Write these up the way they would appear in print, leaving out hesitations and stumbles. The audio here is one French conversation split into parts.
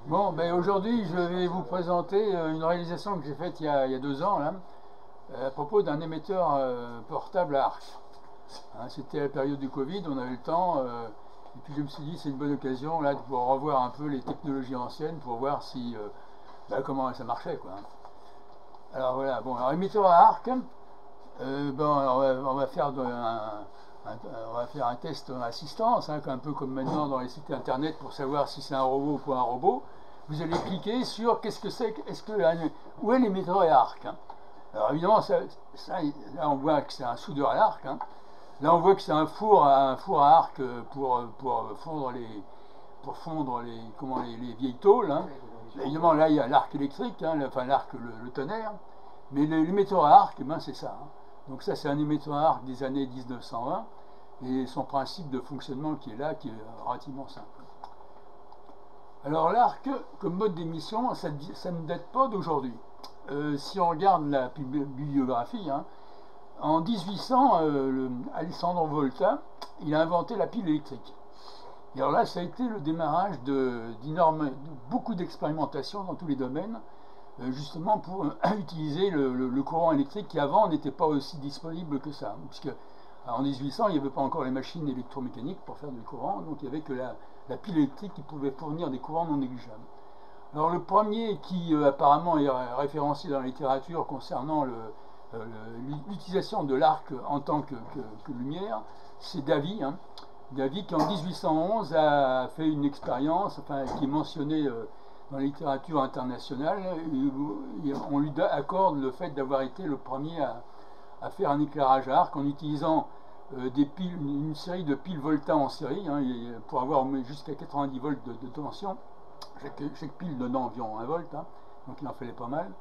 Bon, ben aujourd'hui, je vais vous présenter une réalisation que j'ai faite il y a 2 ans, là, à propos d'un émetteur portable à arc. Hein, c'était la période du Covid, on avait le temps, et puis je me suis dit c'est une bonne occasion là de pouvoir revoir un peu les technologies anciennes pour voir si comment ça marchait, quoi. Alors voilà, bon, alors émetteur à arc, on va faire un test en assistance, hein, un peu comme maintenant dans les sites internet pour savoir si c'est un robot ou pas un robot. Vous allez cliquer sur qu'est-ce que c'est, où est l'émetteur à arc, hein. Alors évidemment, là on voit que c'est un soudeur à arc, hein. Là on voit que c'est un four à arc pour fondre les vieilles tôles, hein. Évidemment là il y a l'arc électrique, hein, enfin l'arc, le tonnerre, mais l'émetteur à arc, c'est ça, hein. Donc ça c'est un émetteur à arc des années 1920 et son principe de fonctionnement qui est là, qui est relativement simple. Alors l'arc comme mode d'émission, ça ne date pas d'aujourd'hui. Si on regarde la bibliographie, hein, en 1800, Alessandro Volta, il a inventé la pile électrique. Et alors là, ça a été le démarrage de beaucoup d'expérimentations dans tous les domaines, justement pour utiliser le courant électrique qui avant n'était pas aussi disponible que ça. Puisque en 1800, il n'y avait pas encore les machines électromécaniques pour faire du courant, donc il n'y avait que la pile électrique qui pouvait fournir des courants non négligeables. Alors le premier qui apparemment est référencé dans la littérature concernant l'utilisation de l'arc en tant que lumière, c'est Davy, hein. Davy qui en 1811 a fait une expérience, enfin, qui est mentionnée dans la littérature internationale, et on lui accorde le fait d'avoir été le premier à faire un éclairage à arc en utilisant une série de piles Volta en série, hein, pour avoir jusqu'à 90 volts de tension. Chaque pile donnant environ 1 volt, hein, donc il en fallait pas mal.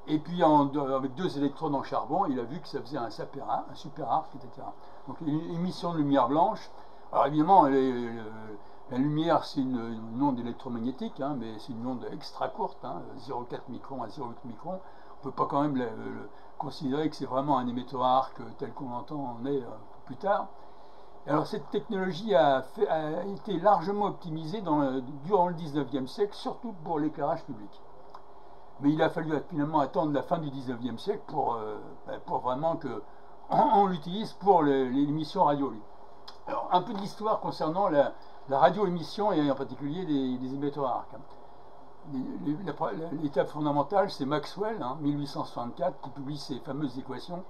Et puis avec 2 électrodes en charbon, il a vu que ça faisait un super arc, etc. Donc émission de lumière blanche. Alors évidemment, la lumière c'est une onde électromagnétique, hein, mais c'est une onde extra courte, hein, 0,4 microns à 0,8 microns. On ne peut pas quand même considérer que c'est vraiment un émetteur à arc tel qu'on l'entend plus tard. Alors cette technologie a été largement optimisée durant le 19e siècle, surtout pour l'éclairage public. Mais il a fallu finalement attendre la fin du 19e siècle pour vraiment qu'on l'utilise pour l'émission radio. Alors un peu d'histoire concernant la radioémission et en particulier les émetteurs à arc. L'étape fondamentale, c'est Maxwell, hein, 1864, qui publie ces fameuses équations,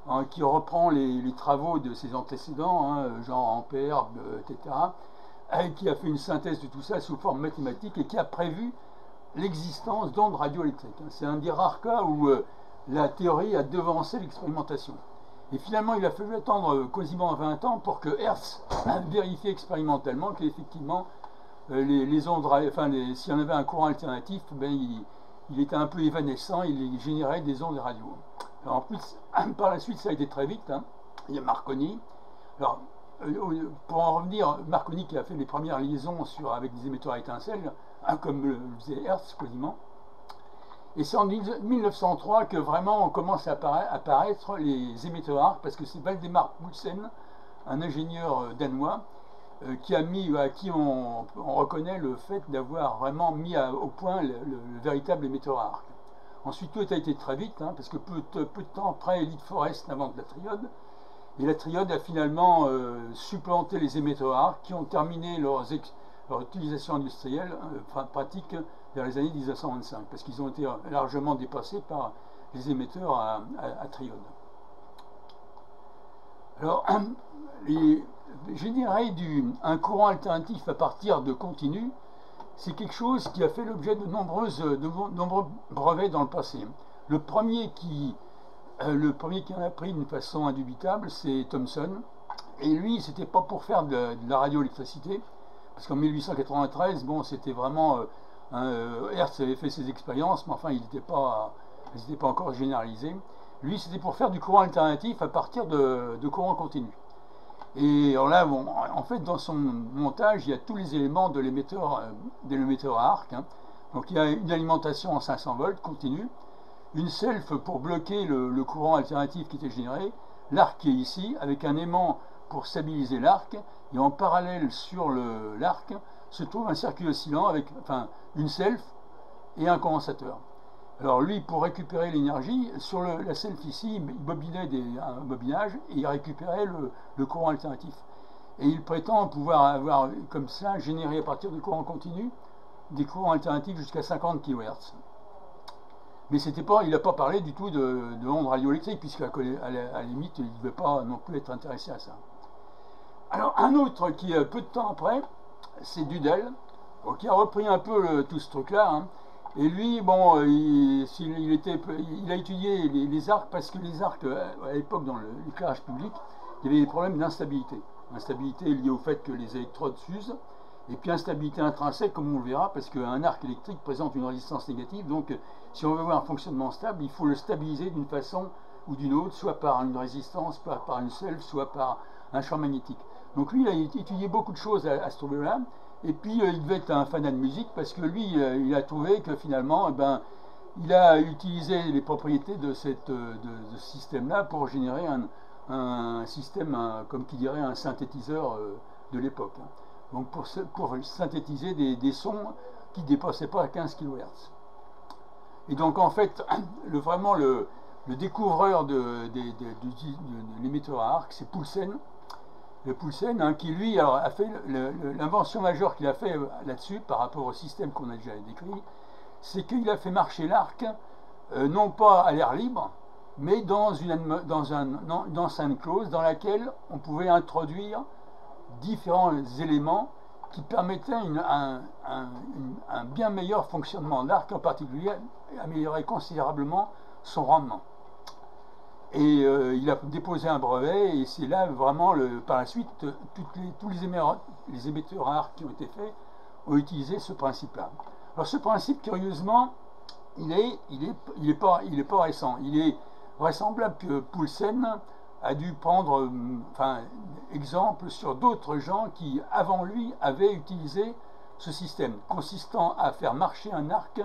hein, qui reprend les travaux de ses antécédents, hein, Jean Ampère, etc., et qui a fait une synthèse de tout ça sous forme mathématique et qui a prévu l'existence d'ondes radioélectriques. C'est un des rares cas où la théorie a devancé l'expérimentation. Et finalement, il a fallu attendre quasiment 20 ans pour que Hertz vérifie expérimentalement qu'effectivement, les ondes, si on avait un courant alternatif, il était un peu évanescent, il générait des ondes radio. Alors en plus, par la suite, ça a été très vite, hein. Il y a Marconi. Alors, pour en revenir, Marconi qui a fait les premières liaisons avec des émetteurs à étincelles, hein, comme le faisait Hertz quasiment. Et c'est en 1903 que vraiment on commence à apparaître les émetteurs à arc, parce que c'est Valdemar Poulsen, un ingénieur danois, à qui on reconnaît le fait d'avoir vraiment mis au point le véritable émetteur à arc. Ensuite, tout a été très vite, hein, parce que peu de temps après, Elite Forest invente la triode. Et la triode a finalement supplanté les émetteurs à arc qui ont terminé leur utilisation industrielle, pratique, vers les années 1925, parce qu'ils ont été largement dépassés par les émetteurs à triode. Alors, générer un courant alternatif à partir de continu, c'est quelque chose qui a fait l'objet de nombreux brevets dans le passé. Le premier qui en a pris d'une façon indubitable, c'est Thomson. Et lui, c'était pas pour faire de la radioélectricité, parce qu'en 1893, bon, c'était vraiment Hertz avait fait ses expériences, mais enfin, elles n'étaient pas encore généralisées. Lui, c'était pour faire du courant alternatif à partir de courant continu. Et alors là, bon, en fait, dans son montage, il y a tous les éléments de l'émetteur à arc, hein. Donc il y a une alimentation en 500 volts continue, une self pour bloquer le courant alternatif qui était généré, l'arc qui est ici, avec un aimant pour stabiliser l'arc, et en parallèle sur l'arc, se trouve un circuit oscillant avec une self et un condensateur. Alors lui, pour récupérer l'énergie, sur la self ici, il bobinait un bobinage et il récupérait le courant alternatif. Et il prétend pouvoir avoir comme ça généré à partir de courant continu des courants alternatifs jusqu'à 50 kHz. Mais il n'a pas parlé du tout de ondes radioélectriques, puisqu'à la limite, il ne devait pas non plus être intéressé à ça. Alors un autre qui, peu de temps après, c'est Dudel, qui a repris un peu tout ce truc-là. Hein. Et lui, bon, il a étudié les arcs, parce que les arcs, à l'époque, dans l'éclairage public, il y avait des problèmes d'instabilité. Instabilité liée au fait que les électrodes s'usent, et puis instabilité intrinsèque, comme on le verra, parce qu'un arc électrique présente une résistance négative, donc si on veut avoir un fonctionnement stable, il faut le stabiliser d'une façon ou d'une autre, soit par une résistance, par une self, soit par un champ magnétique. Donc lui, il a étudié beaucoup de choses à ce niveau-là, et puis il devait être un fanat de musique, parce que lui, il a trouvé que finalement, il a utilisé les propriétés de ce système-là pour générer un système, comme qui dirait un synthétiseur de l'époque. Hein. Donc pour synthétiser des sons qui ne dépassaient pas 15 kHz. Et donc en fait, vraiment le découvreur de l'émetteur à arc, c'est Poulsen. Le Poulsen, hein, qui lui a fait l'invention majeure qu'il a fait là-dessus, par rapport au système qu'on a déjà décrit, c'est qu'il a fait marcher l'arc, non pas à l'air libre, mais dans une enceinte close dans laquelle on pouvait introduire différents éléments qui permettaient un bien meilleur fonctionnement de l'arc, en particulier améliorer considérablement son rendement. Et il a déposé un brevet, et c'est là vraiment, par la suite, tous les émetteurs à arc qui ont été faits ont utilisé ce principe-là. Alors ce principe, curieusement, il est pas récent. Il est vraisemblable que Poulsen a dû prendre exemple sur d'autres gens qui, avant lui, avaient utilisé ce système, consistant à faire marcher un arc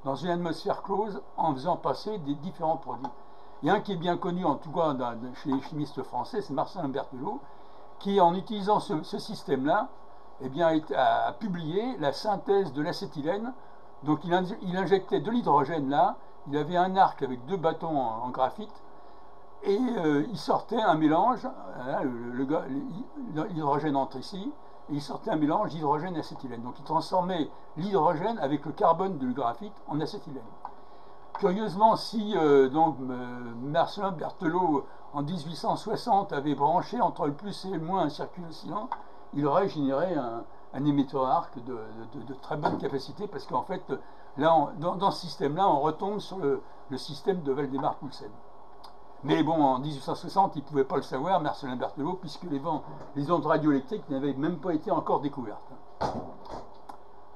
dans une atmosphère close en faisant passer des différents produits. Il y a un qui est bien connu, en tout cas chez les chimistes français, c'est Marcelin Berthelot, qui, en utilisant ce système-là, a publié la synthèse de l'acétylène. Donc il injectait de l'hydrogène là, il avait un arc avec 2 bâtons en graphite, et il sortait un mélange, l'hydrogène entre ici, et il sortait un mélange d'hydrogène et acétylène. Donc il transformait l'hydrogène avec le carbone du graphite en acétylène. Curieusement, si Marcelin Berthelot en 1860 avait branché entre le plus et le moins un circuit oscillant, il aurait généré un émetteur à arc de très bonne capacité, parce qu'en fait, là, dans ce système-là, on retombe sur le système de Waldemar-Poulsen. Mais bon, en 1860, il ne pouvait pas le savoir, Marcelin Berthelot, puisque les ondes radioélectriques n'avaient même pas été encore découvertes.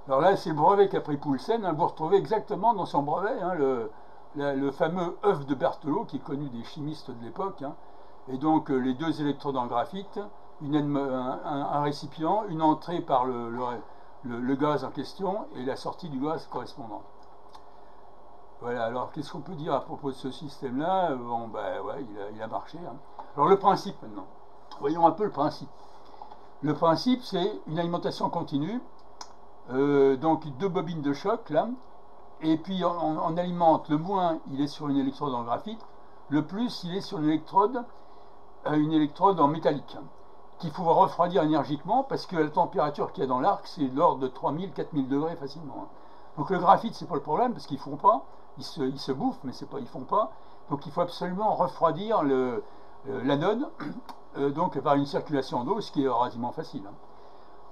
Alors là, c'est le brevet qu'a pris Poulsen. Hein, vous retrouvez exactement dans son brevet le fameux œuf de Berthelot, qui est connu des chimistes de l'époque. Hein, et donc, les 2 électrodes en graphite, un récipient, une entrée par le gaz en question et la sortie du gaz correspondant. Voilà, alors qu'est-ce qu'on peut dire à propos de ce système-là? Bon, ouais, il a marché. Hein. Alors le principe maintenant. Voyons un peu le principe. Le principe, c'est une alimentation continue, donc 2 bobines de choc, là, et puis on alimente, le moins, il est sur une électrode en graphite, le plus, il est sur une électrode en métallique, qu'il faut refroidir énergiquement, parce que la température qu'il y a dans l'arc, c'est de l'ordre de 3000-4000 degrés facilement. Hein. Donc le graphite, c'est pas le problème, parce qu'ils font pas, ils se bouffent, mais ils font pas. Donc il faut absolument refroidir l'anode, donc par une circulation d'eau, ce qui est relativement facile. Hein.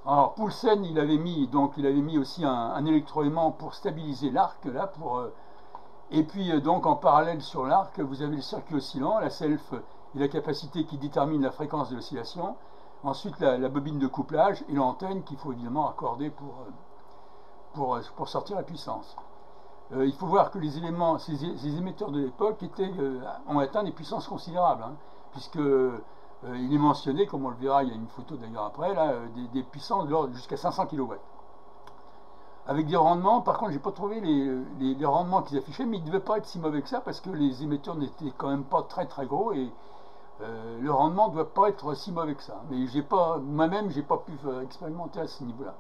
Alors Poulsen, il avait mis aussi un électroaimant pour stabiliser l'arc, là, et puis donc en parallèle sur l'arc, vous avez le circuit oscillant, la self et la capacité qui détermine la fréquence de l'oscillation. Ensuite la bobine de couplage et l'antenne qu'il faut évidemment accorder pour sortir la puissance. Il faut voir que ces émetteurs de l'époque ont atteint des puissances considérables, hein, puisque il est mentionné, comme on le verra, il y a une photo d'ailleurs après, là, des puissances de l'ordre jusqu'à 500 kW. Avec des rendements, par contre, j'ai pas trouvé les rendements qu'ils affichaient, mais ils ne devaient pas être si mauvais que ça, parce que les émetteurs n'étaient quand même pas très très gros, et le rendement ne doit pas être si mauvais que ça. Mais moi-même, j'ai pas pu expérimenter à ce niveau-là.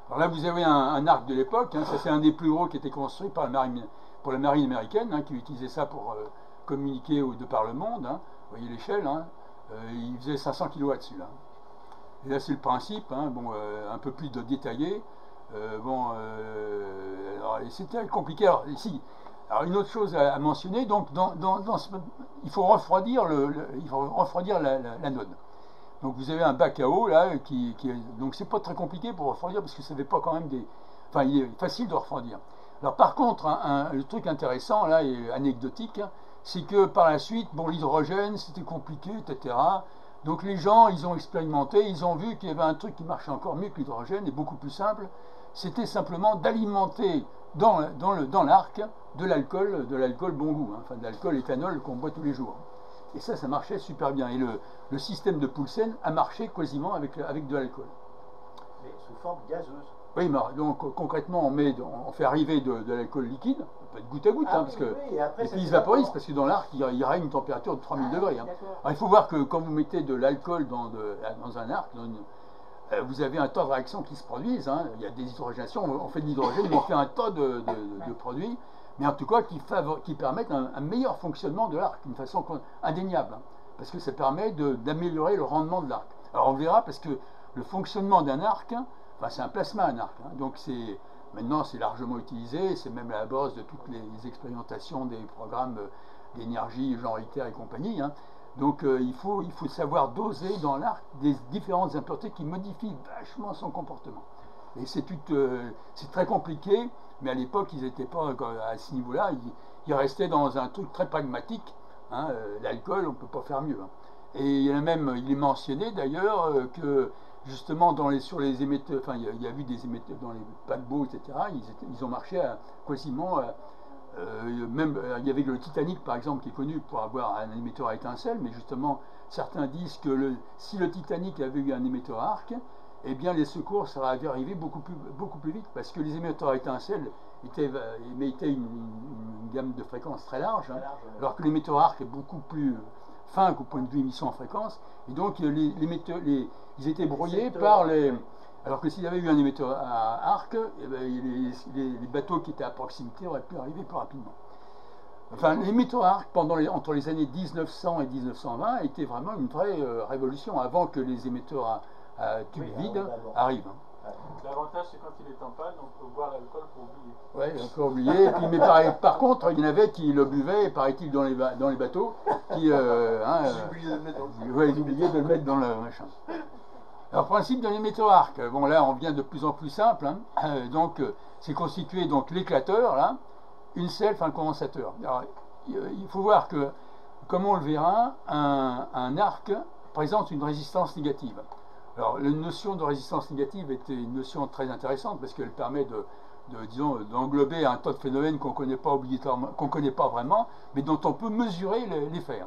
Alors là, vous avez un arc de l'époque, hein, ça c'est un des plus gros qui était construit par pour la marine américaine, hein, qui utilisait ça pour communiquer de par le monde. Hein. Vous voyez l'échelle, hein, il faisait 500 kg là-dessus. Là. Et là, c'est le principe, hein, bon, un peu plus de détaillé. C'était compliqué. Alors, ici, alors, une autre chose à mentionner, donc, il faut refroidir, l'anode. Donc vous avez un bac à eau là donc c'est pas très compliqué pour refroidir parce que ça fait pas quand même enfin il est facile de refroidir. Alors par contre le truc intéressant là et anecdotique, hein, c'est que par la suite bon l'hydrogène c'était compliqué etc. Donc les gens ils ont expérimenté, ils ont vu qu'il y avait un truc qui marchait encore mieux que l'hydrogène et beaucoup plus simple, c'était simplement d'alimenter dans l'arc de l'alcool bon goût, hein, enfin de l'alcool éthanol qu'on boit tous les jours. Et ça marchait super bien. Et le système de Poulsen a marché quasiment avec de l'alcool. Mais sous forme gazeuse. Oui, mais donc concrètement, on fait arriver de l'alcool liquide, peut être goutte à goutte, hein, parce que, oui, et puis il se vaporise, parce que dans l'arc, il règne une température de 3000 degrés. Hein. Alors, il faut voir que quand vous mettez de l'alcool dans un arc, vous avez un tas de réactions qui se produisent. Hein. Il y a des hydrogénations, on fait de l'hydrogène, mais on fait un tas de produits. Mais en tout cas qui permettent un meilleur fonctionnement de l'arc, d'une façon indéniable, hein, parce que ça permet d'améliorer le rendement de l'arc. Alors on verra, parce que le fonctionnement d'un arc, enfin, c'est un plasma un arc, hein, donc maintenant c'est largement utilisé, c'est même à la base de toutes les expérimentations des programmes d'énergie, genre ITER et compagnie. Hein. Donc il faut savoir doser dans l'arc des différentes impuretés qui modifient vachement son comportement. Et c'est très compliqué. Mais à l'époque, ils n'étaient pas à ce niveau-là, ils restaient dans un truc très pragmatique. Hein, l'alcool, on ne peut pas faire mieux. Hein. Et il est mentionné d'ailleurs que justement sur les émetteurs, enfin il y a eu des émetteurs dans les paquebots, etc. Ils ont marché quasiment, même il y avait le Titanic par exemple qui est connu pour avoir un émetteur à étincelles, mais justement certains disent que si le Titanic avait eu un émetteur à arc, eh bien les secours seraient arrivés beaucoup plus vite, parce que les émetteurs à étincelles émettaient une gamme de fréquences très large, hein, alors que l'émetteur à arc est beaucoup plus fin qu'au point de vue émission en fréquence, et donc ils étaient brouillés par les... Alors que s'il y avait eu un émetteur à arc, eh bien, les bateaux qui étaient à proximité auraient pu arriver plus rapidement. Enfin, l'émetteur à arc, entre les années 1900 et 1920, était vraiment une vraie révolution, avant que les émetteurs à tube vide arrivent. L'avantage, c'est quand il est en panne, on peut boire l'alcool pour oublier. Oui, on peut oublier. Mais par contre, il y en avait qui le buvaient, paraît-il, dans les bateaux, qui... ils oubliaient de le mettre dans le machin. Alors, principe de l'émetteur à arc. Bon, là, on vient de plus en plus simple. Hein. Donc, c'est constitué, donc, l'éclateur, là, une self, un condensateur. Alors, il faut voir que, comme on le verra, un arc présente une résistance négative. Alors, la notion de résistance négative était une notion très intéressante parce qu'elle permet d'englober un tas de phénomènes qu'on ne connaît pas vraiment, mais dont on peut mesurer l'effet.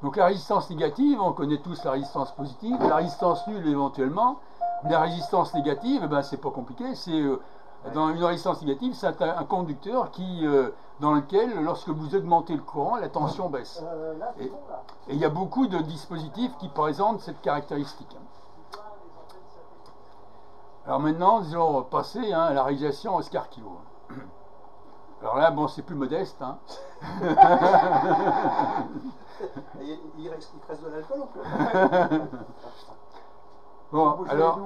Donc, la résistance négative, on connaît tous la résistance positive, la résistance nulle éventuellement. Mais la résistance négative, eh ben, c'est pas compliqué. Dans une résistance négative, c'est un conducteur dans lequel, lorsque vous augmentez le courant, la tension baisse. Et il y a beaucoup de dispositifs qui présentent cette caractéristique. Alors maintenant, nous allons passer à la réalisation Escarquio. Alors là, bon, c'est plus modeste. Hein. Il reste de l'alcool ou plus? Bon, alors,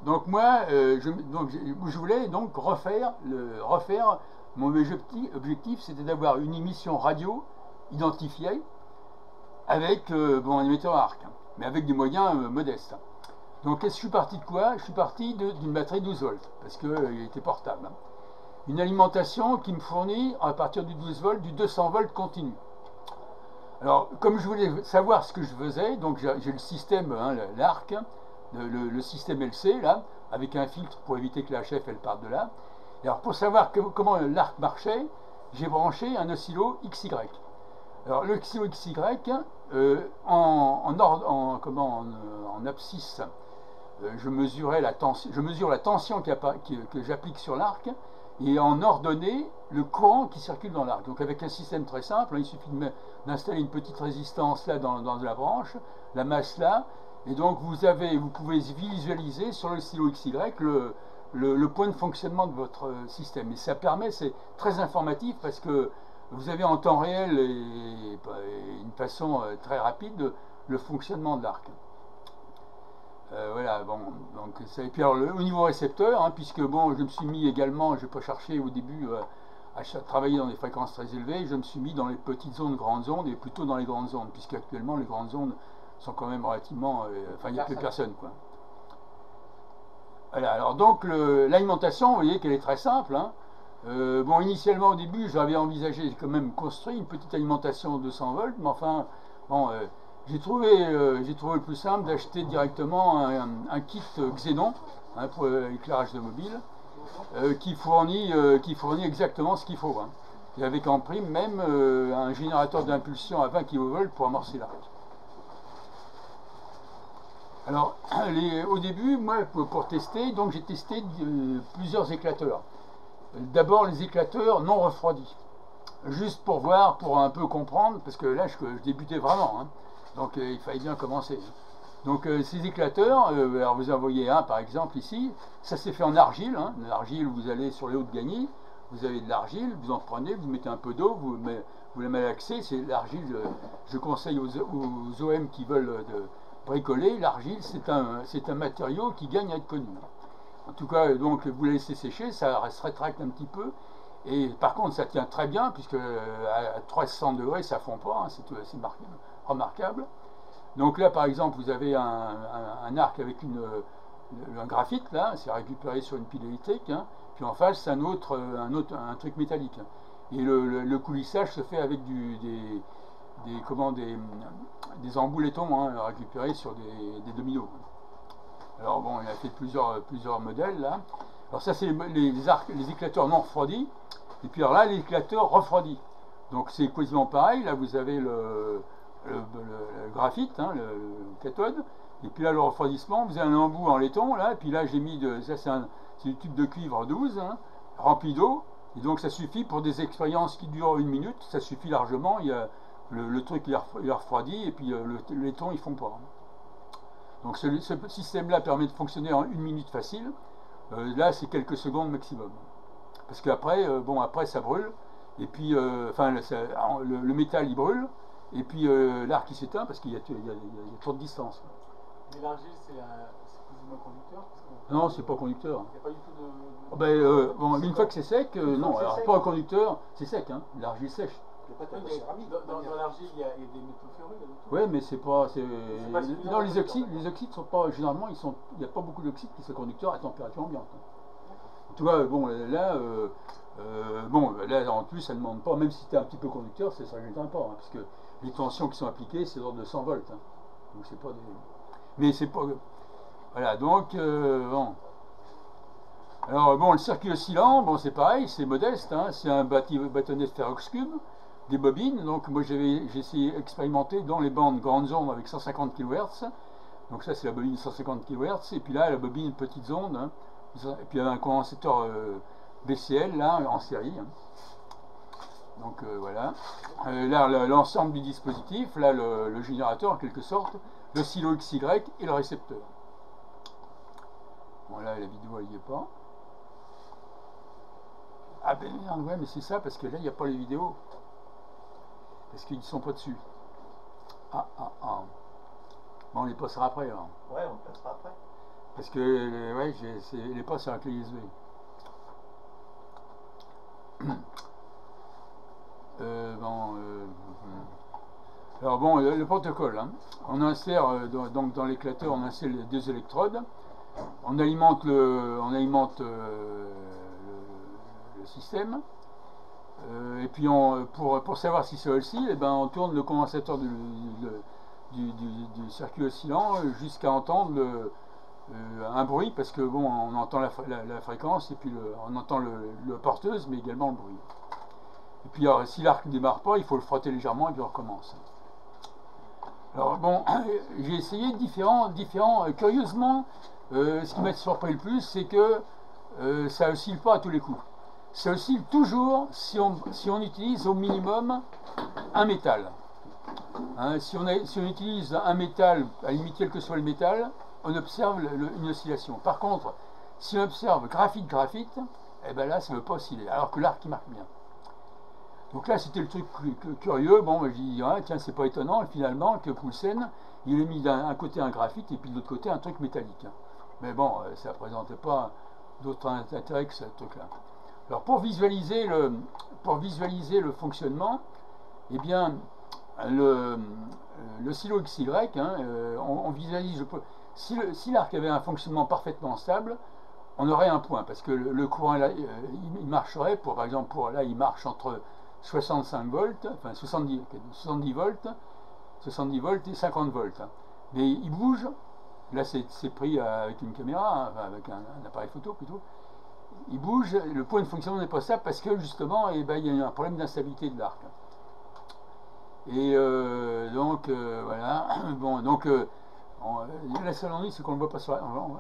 donc moi, je voulais donc refaire mon objectif, c'était d'avoir une émission radio identifiée avec un émetteur à arc, mais avec des moyens modestes. Donc je suis parti de quoi? Je suis parti d'une batterie 12 volts, parce qu'il était portable. Une alimentation qui me fournit, à partir du 12 volts, du 200 volts continu. Alors, comme je voulais savoir ce que je faisais, donc j'ai le système, hein, l'arc, le système LC, là, avec un filtre pour éviter que la HF elle parte de là. Et alors, pour savoir comment l'arc marchait, j'ai branché un oscillo XY. Alors, le oscillo XY, en abscisse, je mesure la tension que j'applique sur l'arc, et en ordonnée, le courant qui circule dans l'arc. Donc avec un système très simple, il suffit d'installer une petite résistance là dans la branche, la masse là, Et donc vous pouvez visualiser sur le stylo XY le point de fonctionnement de votre système. Et ça permet, c'est très informatif parce que vous avez en temps réel et une façon très rapide le fonctionnement de l'arc. Voilà, bon, donc ça, et puis alors, au niveau récepteur, hein, puisque bon, je me suis mis également, je n'ai pas cherché au début à travailler dans des fréquences très élevées, je me suis mis dans les petites ondes, grandes ondes, et plutôt dans les grandes ondes, puisque actuellement les grandes ondes sont quand même relativement, enfin il n'y a plus personne, quoi. Voilà, alors donc l'alimentation, vous voyez qu'elle est très simple, hein. Bon, initialement au début, j'avais envisagé, j'ai quand même construit une petite alimentation de 200 volts, mais enfin, bon, j'ai trouvé le plus simple d'acheter directement un kit Xenon, hein, pour l'éclairage de mobile, qui fournit exactement ce qu'il faut, hein. Et avec en prime même un générateur d'impulsion à 20 kV pour amorcer l'arc. Alors, au début, moi, pour tester, donc j'ai testé plusieurs éclateurs. D'abord les éclateurs non refroidis, juste pour voir, pour un peu comprendre, parce que là je débutais vraiment, hein. Donc il fallait bien commencer. Donc ces éclateurs, alors vous en voyez un par exemple ici, ça s'est fait en argile, hein. L'argile, vous allez sur les hauts de Gagny, vous avez de l'argile, vous en prenez, vous mettez un peu d'eau, vous la malaxez, c'est l'argile, je conseille aux OM qui veulent bricoler, l'argile c'est un matériau qui gagne à être connu. En tout cas, donc vous la laissez sécher, ça se rétracte un petit peu. Et par contre, ça tient très bien, puisque à 300 degrés, ça ne fond pas, hein, c'est remarquable. Donc là, par exemple, vous avez un arc avec un graphite, là, c'est récupéré sur une pile électrique, hein, puis en face, c'est un truc métallique. Et le coulissage se fait avec des emboulettons, hein, récupérés sur des dominos. Alors bon, il a fait plusieurs modèles là. Alors ça c'est les éclateurs non refroidis. Et puis alors là, l'éclateur refroidi. Donc c'est quasiment pareil. Là vous avez le graphite, hein, le cathode. Et puis là le refroidissement, vous avez un embout en laiton là. Et puis là j'ai mis ça c'est du tube de cuivre 12, hein, rempli d'eau. Et donc ça suffit pour des expériences qui durent 1 minute. Ça suffit largement. Il y a le truc il est refroidi et puis le laiton il fond pas. Donc ce système-là permet de fonctionner en 1 minute facile. Là, c'est quelques secondes maximum. Parce qu'après, après ça brûle. Et puis, le métal il brûle. Et puis l'arc il s'éteint parce qu'il y a trop de distance. Mais l'argile, c'est plus ou moins conducteur? Non, c'est pas conducteur. Il n'y a pas du tout de. Une fois que c'est sec, non. Alors pas un conducteur, c'est sec, hein. L'argile sèche. Dans l'argile, il y a des métaux ferreux. Oui, mais c'est pas. Non, les oxydes sont pas. Généralement, il n'y a pas beaucoup d'oxydes qui sont conducteurs à température ambiante. Tu vois, bon, là, en plus, ça ne demande pas, même si tu es un petit peu conducteur, ça ne gêne pas, hein, parce que les tensions qui sont appliquées, c'est d'ordre de 100 volts. Hein. Donc, c'est pas des. Mais c'est pas. Voilà, donc, bon. Alors, bon, le circuit oscillant, bon, c'est pareil, c'est modeste, hein, c'est un bâtonnet de ferrox cube. Des bobines, donc moi j'ai essayé d'expérimenter dans les bandes grandes ondes avec 150 kHz, donc ça c'est la bobine 150 kHz, et puis là la bobine petites ondes, hein, et puis un condensateur BCL là en série, hein. Donc voilà, là l'ensemble du dispositif, là le générateur en quelque sorte, le silo XY et le récepteur. Bon là la vidéo elle n'y est pas. Ah ben merde, ouais mais c'est ça parce que là il n'y a pas les vidéos. Parce qu'ils ne sont pas dessus. Bon, on les passera après. Alors. Ouais, on le passera après. Parce que, ouais, les passe sur la clé USB. Alors bon, le protocole. Hein. On insère, donc dans l'éclateur, on insère les 2 électrodes. On alimente le système. Et puis pour savoir si c'est oscille, on tourne le condensateur du circuit oscillant jusqu'à entendre un bruit, parce que bon, on entend la fréquence et puis on entend le porteuse, mais également le bruit. Et puis alors, si l'arc ne démarre pas, il faut le frotter légèrement et puis on recommence. Alors bon, j'ai essayé différents curieusement, ce qui m'a surpris le plus, c'est que ça oscille pas à tous les coups. Ça oscille toujours si on utilise au minimum un métal. Hein, si on utilise un métal, à limite quel que soit le métal, on observe une oscillation. Par contre, si on observe graphite, eh ben là, ça ne veut pas osciller, alors que l'arc, il marque bien. Donc là, c'était le truc curieux. Bon, je dis, ah, tiens, c'est pas étonnant, finalement, que Poulsen, il a mis d'un côté un graphite et puis de l'autre côté un truc métallique. Mais bon, ça ne présentait pas d'autre intérêt que ce truc-là. Alors, pour visualiser le fonctionnement, eh bien, le silo XY, hein, on visualise, si l'arc avait un fonctionnement parfaitement stable, on aurait un point, parce que le courant, là, il marcherait, par exemple, là, il marche entre 65 volts, enfin 70 volts et 50 volts. Hein. Mais il bouge, là c'est pris avec une caméra, hein, enfin avec un appareil photo plutôt, il bouge, le point de fonctionnement n'est pas stable parce que justement, eh ben, il y a un problème d'instabilité de l'arc. Et donc, voilà, bon, donc, la seule ennui, c'est qu'on ne le voit pas sur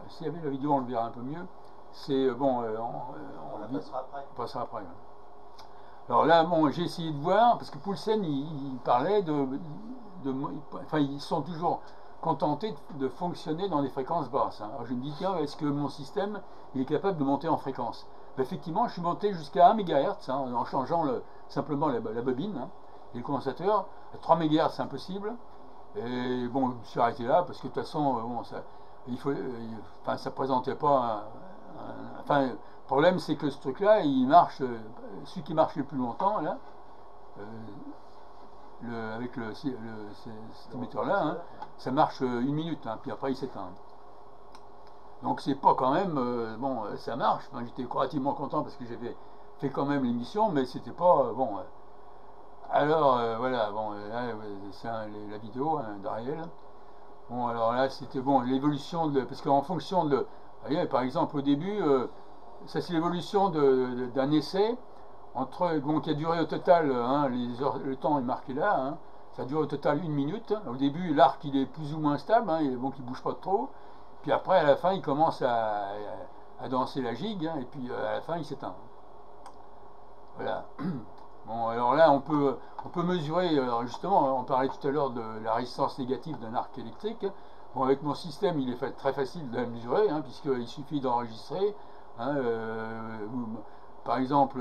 s'il y avait la vidéo, on le verra un peu mieux. C'est bon, on passera après. Alors là, bon, j'ai essayé de voir, parce que Poulsen, il parlait enfin, ils sont toujours contentés de fonctionner dans des fréquences basses. Hein. Alors je me dis, tiens, est-ce que mon système il est capable de monter en fréquence? Ben, effectivement, je suis monté jusqu'à 1 MHz, hein, en changeant simplement la bobine, hein, et le condensateur. À 3 MHz, c'est impossible. Et bon, je me suis arrêté là, parce que de toute façon, bon, enfin, ça présentait pas enfin, le problème, c'est que ce truc-là, il marche, celui qui marche le plus longtemps, là, avec cet émetteur-là, hein, ça marche 1 minute, hein, puis après il s'éteint. Donc c'est pas quand même, bon, ça marche, enfin, j'étais relativement content parce que j'avais fait quand même l'émission, mais c'était pas, bon. Alors, voilà, bon, là, c'est la vidéo hein, d'Ariel. Bon, alors là, c'était bon, l'évolution parce qu'en fonction de, vous voyez, par exemple, au début, ça c'est l'évolution d'un essai donc qui a duré au total, hein, le temps est marqué là, hein, ça a duré au total 1 minute. Au début, l'arc il est plus ou moins stable, hein, donc il ne bouge pas trop. Puis après, à la fin, il commence à danser la gigue, hein, et puis à la fin, il s'éteint. Voilà. Bon, alors là, on peut mesurer, alors justement, on parlait tout à l'heure de la résistance négative d'un arc électrique. Bon, avec mon système, il est très facile de la mesurer, hein, puisqu'il suffit d'enregistrer. Hein, par exemple,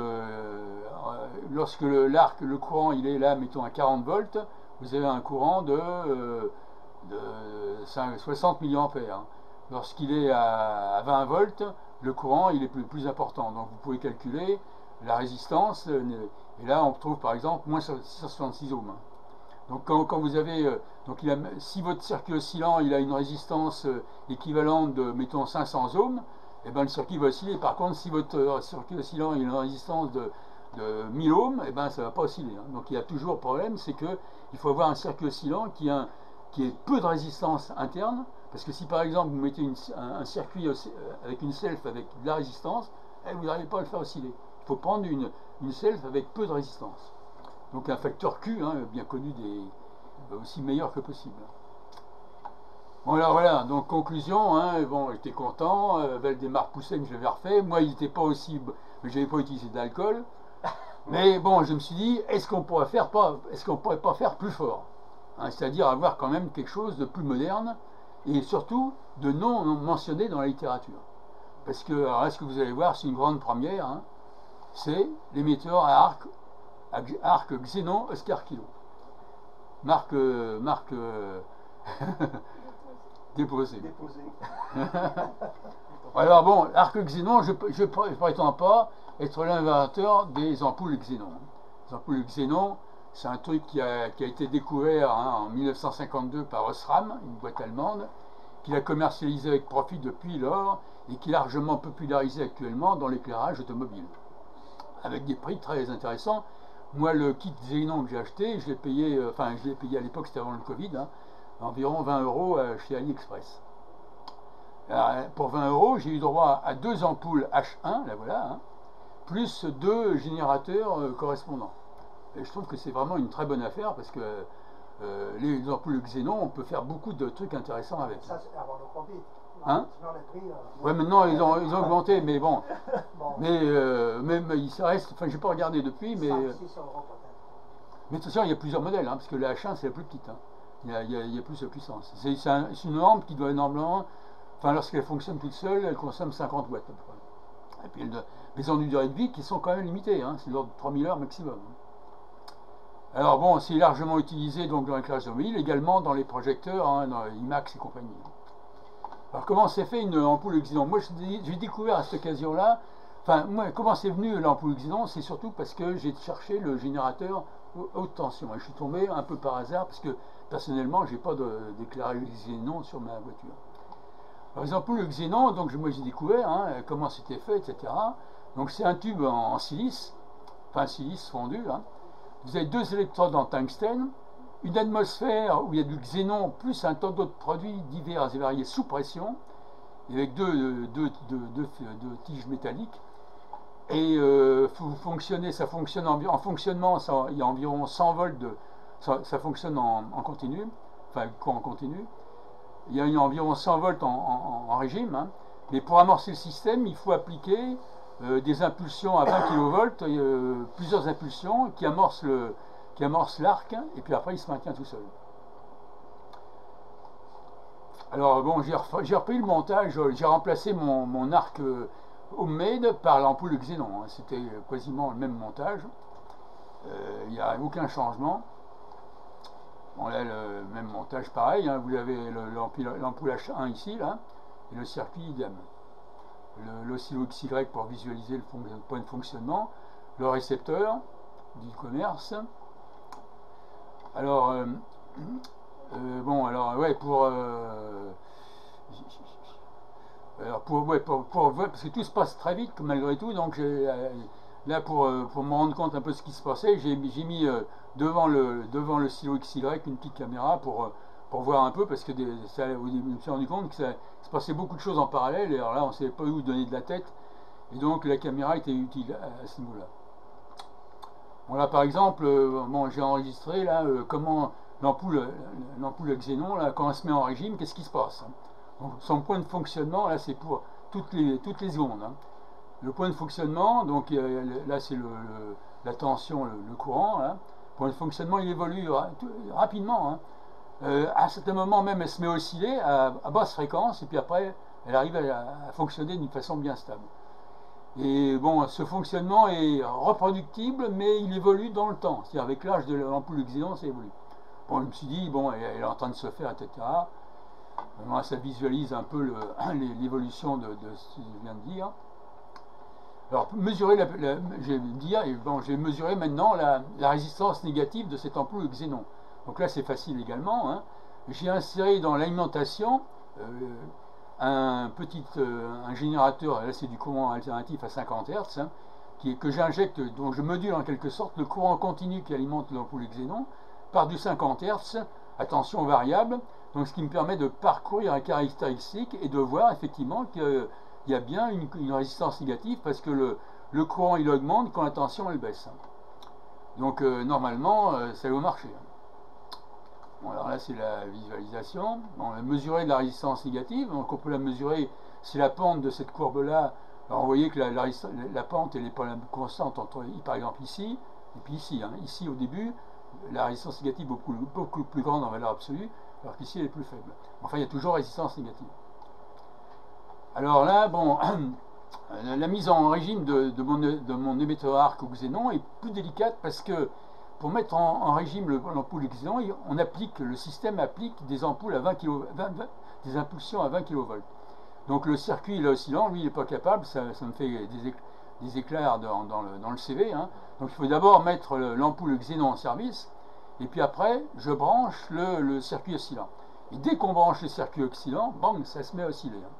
lorsque le courant il est là, mettons à 40 volts, vous avez un courant de 60 mA. Lorsqu'il est à 20 volts, le courant il est plus important. Donc vous pouvez calculer la résistance. Et là, on trouve par exemple moins 666 ohms. Donc quand vous avez, si votre circuit oscillant il a une résistance équivalente de, mettons, 500 ohms, et ben le circuit va osciller. Par contre, si votre circuit oscillant il a une résistance de 1000 ohms, et ben ça ne va pas osciller. Hein. Donc il y a toujours problème, c'est qu'il faut avoir un circuit oscillant qui ait peu de résistance interne, parce que si par exemple vous mettez un circuit avec une self avec de la résistance, vous n'arrivez pas à le faire osciller. Il faut prendre une self avec peu de résistance. Donc un facteur Q, hein, bien connu, aussi meilleur que possible. Bon alors voilà, donc conclusion, hein, bon, j'étais content, Valdemar Poulsen, je l'avais refait, moi il n'était pas aussi, mais je n'avais pas utilisé d'alcool, mais bon, je me suis dit, est-ce qu'on pourrait pas faire plus fort, hein, c'est-à-dire avoir quand même quelque chose de plus moderne, et surtout de non mentionné dans la littérature. Parce que, alors là, ce que vous allez voir, c'est une grande première, hein, c'est l'émetteur à arc Xénon Oscar Kilo. Marque déposé. Alors bon, arc Xénon, je ne prétends pas être l'inventeur des ampoules Xénon. Les ampoules Xénon, c'est un truc qui a été découvert en 1952 par Osram, une boîte allemande, qui l'a commercialisé avec profit depuis lors et qui est largement popularisé actuellement dans l'éclairage automobile, avec des prix très intéressants. Moi, le kit Xénon que j'ai acheté, je l'ai payé à l'époque, c'était avant le Covid, hein, environ 20 € chez AliExpress. Alors, pour 20 €, j'ai eu droit à 2 ampoules H1, là voilà, hein, plus 2 générateurs correspondants. Et je trouve que c'est vraiment une très bonne affaire parce que les ampoules Xénon, on peut faire beaucoup de trucs intéressants avec. Ça, c'est avant le Covid. Hein? Sinon, les prix, ouais, maintenant ils ont augmenté, mais bon. bon. Mais il reste, enfin, j'ai pas regardé depuis, mais. 5-6 € peut-être. Mais attention, il y a plusieurs modèles, hein, parce que la H1 c'est la plus petite. Hein. Il y a plus de puissance. C'est une lampe qui doit normalement, enfin lorsqu'elle fonctionne toute seule, elle consomme 50 watts à peu près. Et puis les ondes de durée de vie qui sont quand même limitées, hein, c'est de l'ordre de 3000 heures maximum. Alors bon, c'est largement utilisé donc dans l'éclairage automobile, également dans les projecteurs, hein, dans IMAX et compagnie. Alors comment s'est fait une ampoule xénon? Moi j'ai découvert à cette occasion-là, enfin moi, comment c'est venu l'ampoule xénon, c'est surtout parce que j'ai cherché le générateur haute tension. Et je suis tombé un peu par hasard parce que personnellement j'ai pas d'éclairage xénon sur ma voiture. Alors les ampoules xénon, donc moi j'ai découvert hein, comment c'était fait, etc. Donc c'est un tube en silice, enfin silice fondu. Hein. Vous avez 2 électrodes en tungstène, une atmosphère où il y a du xénon plus un tas d'autres produits divers et variés sous pression, avec deux tiges métalliques. Et ça fonctionne en fonctionnement, il y a environ 100 volts ça fonctionne en continu, enfin courant continu. Il y a environ 100 volts en régime, hein. Mais pour amorcer le système, il faut appliquer des impulsions à 20 kV, plusieurs impulsions qui amorcent l'arc, et puis après il se maintient tout seul. Alors bon, j'ai repris le montage, j'ai remplacé mon arc homemade par l'ampoule xénon, hein. C'était quasiment le même montage, il n'y a aucun changement. Bon là le même montage pareil, hein. Vous avez l'ampoule H1 ici là, et le circuit idem. L'oscillo XY pour visualiser le point de fonctionnement, le récepteur du commerce. Alors bon alors ouais parce que tout se passe très vite malgré tout, donc là pour me rendre compte un peu de ce qui se passait, j'ai mis devant le stylo XY une petite caméra pour voir un peu, parce que je me suis rendu compte que ça se passait beaucoup de choses en parallèle, et alors là on ne savait pas où donner de la tête, et donc la caméra était utile à ce niveau-là. Bon là par exemple, bon, j'ai enregistré là comment l'ampoule xénon, là, quand elle se met en régime, qu'est-ce qui se passe? Donc, son point de fonctionnement, là c'est pour toutes les secondes. Hein. Le point de fonctionnement, donc là c'est la tension, le courant. Hein. Le point de fonctionnement il évolue rapidement. Hein. À un certain moment même elle se met à osciller à basse fréquence, et puis après elle arrive à fonctionner d'une façon bien stable. Et bon, ce fonctionnement est reproductible, mais il évolue dans le temps. C'est-à-dire avec l'âge de l'ampoule xénon, ça évolue. Bon, je me suis dit, bon, elle est en train de se faire, etc. Moi, ça visualise un peu l'évolution de ce que je viens de dire. Alors, j'ai mesuré maintenant la résistance négative de cette ampoule xénon. Donc là, c'est facile également. Hein. J'ai inséré dans l'alimentation un générateur, là c'est du courant alternatif à 50 Hz, hein, que j'injecte, donc je module en quelque sorte le courant continu qui alimente l'ampoule xénon par du 50 Hz à tension variable, donc ce qui me permet de parcourir la caractéristique et de voir effectivement qu'il y a bien une résistance négative, parce que le courant il augmente quand la tension elle baisse. Donc normalement ça va marcher. Bon, alors là c'est la visualisation. On va mesurer la résistance négative, donc on peut la mesurer, c'est la pente de cette courbe là. Alors vous voyez que la pente elle n'est pas constante entre, par exemple ici et puis ici. Hein. Ici au début la résistance négative est beaucoup plus grande en valeur absolue, alors qu'ici elle est plus faible. Enfin il y a toujours résistance négative. Alors là bon la mise en régime de mon émetteur arc au xénon est plus délicate, parce que pour mettre en régime l'ampoule xénon, le système applique des ampoules à 20 kV, des impulsions à 20 kV. Donc le circuit là oscillant, lui, il n'est pas capable, ça me fait des éclairs dans le CV. Hein. Donc il faut d'abord mettre l'ampoule xénon en service, et puis après, je branche le circuit oscillant. Et dès qu'on branche le circuit oscillant, bang, ça se met à osciller. Hein.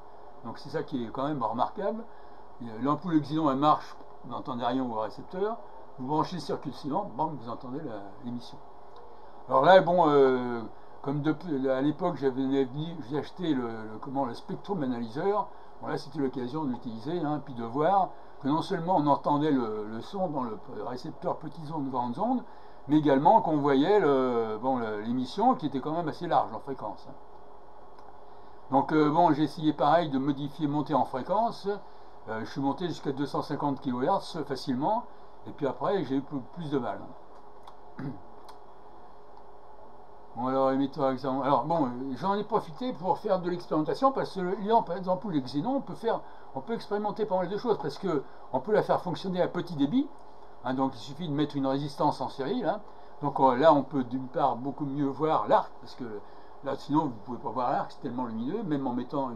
Donc c'est ça qui est quand même remarquable. L'ampoule xénon, elle marche, vous n'entendez rien au récepteur. Vous branchez le circuit oscillant, bang, vous entendez l'émission. Alors là, bon, comme à l'époque j'ai acheté le Spectrum Analyzer, bon, là c'était l'occasion de l'utiliser, hein, puis de voir que non seulement on entendait le son dans le récepteur petites ondes, grandes ondes, mais également qu'on voyait l'émission qui était quand même assez large en fréquence. Hein. Donc bon, j'ai essayé pareil de monter en fréquence. Je suis monté jusqu'à 250 kHz facilement, et puis après j'ai eu plus de mal. Bon, alors, émetteur exemple. Alors, bon, j'en ai profité pour faire de l'expérimentation parce que l'IAN, par exemple, le xénon, on peut expérimenter pas mal de choses parce que on peut la faire fonctionner à petit débit. Hein, donc, il suffit de mettre une résistance en série. Là. Donc, là, on peut d'une part beaucoup mieux voir l'arc parce que là, sinon, vous ne pouvez pas voir l'arc, c'est tellement lumineux, même en mettant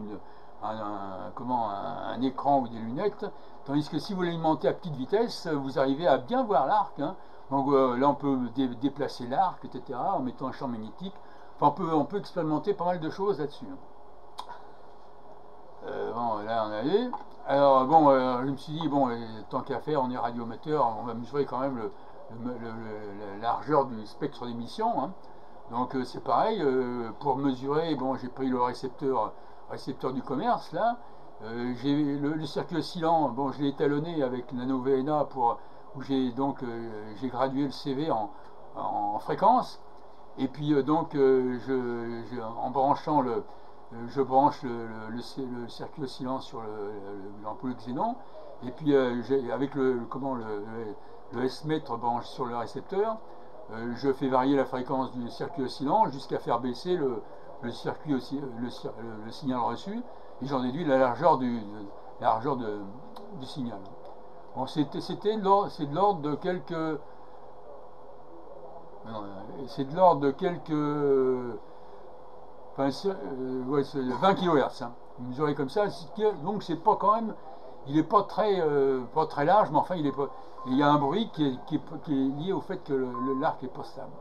un écran ou des lunettes. Tandis que si vous l'alimentez à petite vitesse, vous arrivez à bien voir l'arc. Hein. Donc là, on peut déplacer l'arc, etc., en mettant un champ magnétique. Enfin, on peut expérimenter pas mal de choses là-dessus. Bon, là, on a eu. Alors, bon, je me suis dit, bon, tant qu'à faire, on est radioamateur, on va mesurer quand même la largeur du spectre d'émission. Hein. Donc, c'est pareil, pour mesurer, bon, j'ai pris le récepteur du commerce, là. J'ai le circuit oscillant, bon, je l'ai étalonné avec nano-VNA où j'ai donc j'ai gradué le CV en fréquence. Et puis en branchant je branche le circuit oscillant sur l'ampoule xénon. Et puis avec le S-mètre branche sur le récepteur, je fais varier la fréquence du circuit oscillant jusqu'à faire baisser le signal reçu. Et j'en déduis la largeur du signal. Bon, c'est de l'ordre de quelques. C'est de l'ordre de quelques. Enfin, ouais, 20 kHz. Hein. Mesuré comme ça, donc c'est pas quand même. Il n'est pas très large, mais enfin, il y a un bruit qui est lié au fait que l'arc est pas stable.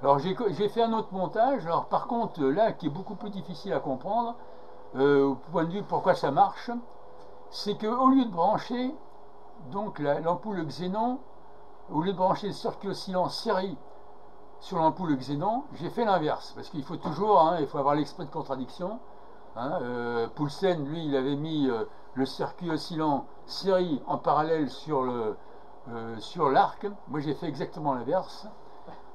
Alors j'ai fait un autre montage. Alors par contre, là, qui est beaucoup plus difficile à comprendre. Au point de vue pourquoi ça marche, c'est qu'au lieu de brancher donc l'ampoule xénon, au lieu de brancher le circuit oscillant série sur l'ampoule xénon, j'ai fait l'inverse, parce qu'il faut toujours, hein, il faut avoir l'esprit de contradiction. Hein, Poulsen, lui, il avait mis le circuit oscillant série en parallèle sur l'arc. Moi, j'ai fait exactement l'inverse.